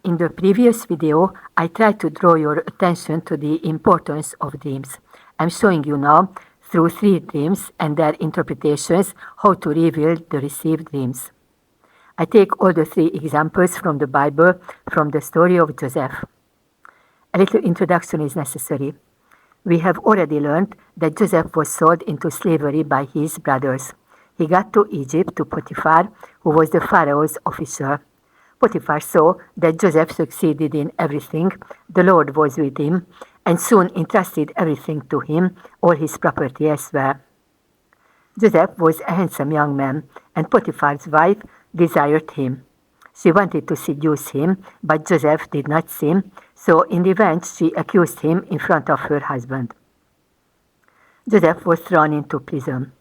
In the previous video, I tried to draw your attention to the importance of dreams. I'm showing you now, through 3 dreams and their interpretations, how to reveal the received dreams. I take all the 3 examples from the Bible, from the story of Joseph. A little introduction is necessary. We have already learned that Joseph was sold into slavery by his brothers. He got to Egypt to Potiphar, who was the Pharaoh's official. Potiphar saw that Joseph succeeded in everything, the Lord was with him, and soon entrusted everything to him, all his property as well. Joseph was a handsome young man, and Potiphar's wife desired him. She wanted to seduce him, but Joseph did not sin, so in revenge she accused him in front of her husband. Joseph was thrown into prison.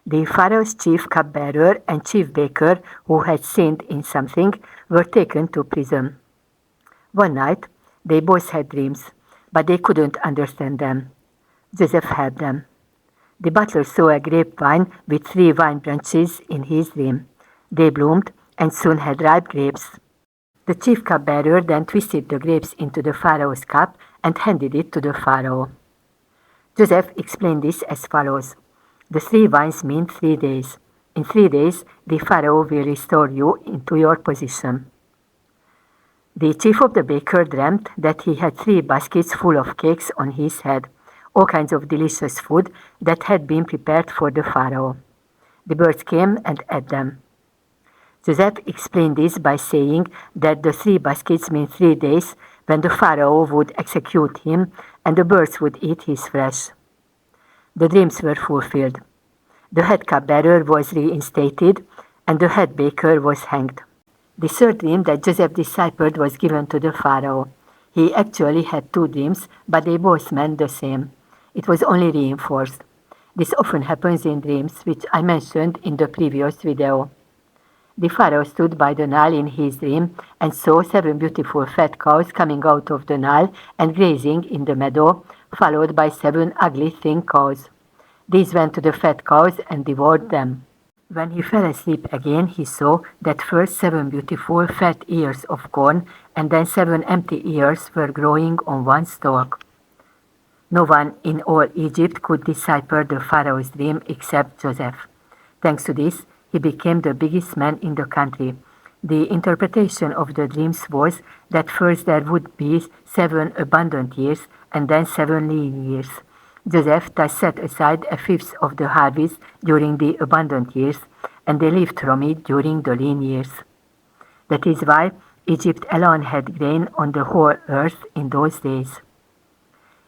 The Pharaoh's chief cupbearer and chief baker, who had sinned in something, were taken to prison. One night, they both had dreams, but they couldn't understand them. Joseph helped them. The butler saw a grapevine with 3 vine branches in his dream. They bloomed and soon had ripe grapes. The chief cupbearer then twisted the grapes into the Pharaoh's cup and handed it to the Pharaoh. Joseph explained this as follows. The 3 vines mean 3 days. In 3 days, the Pharaoh will restore you into your position. The chief of the baker dreamt that he had 3 baskets full of cakes on his head, all kinds of delicious food that had been prepared for the Pharaoh. The birds came and ate them. Joseph explained this by saying that the 3 baskets mean 3 days when the Pharaoh would execute him and the birds would eat his flesh. The dreams were fulfilled. The head cupbearer was reinstated and the head baker was hanged. The 3rd dream that Joseph deciphered was given to the Pharaoh. He actually had 2 dreams, but they both meant the same. It was only reinforced. This often happens in dreams, which I mentioned in the previous video. The Pharaoh stood by the Nile in his dream and saw 7 beautiful fat cows coming out of the Nile and grazing in the meadow, followed by 7 ugly thin cows. These went to the fat cows and devoured them. When he fell asleep again, he saw that first 7 beautiful fat ears of corn and then 7 empty ears were growing on one stalk. No one in all Egypt could decipher the Pharaoh's dream except Joseph. Thanks to this, he became the biggest man in the country. The interpretation of the dreams was that first there would be 7 abundant years and then 7 lean years. Joseph thus set aside 1/5 of the harvest during the abundant years, and they lived from it during the lean years. That is why Egypt alone had grain on the whole earth in those days.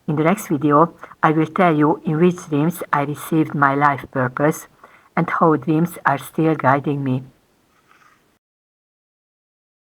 In the next video, I will tell you in which dreams I received my life purpose and how dreams are still guiding me.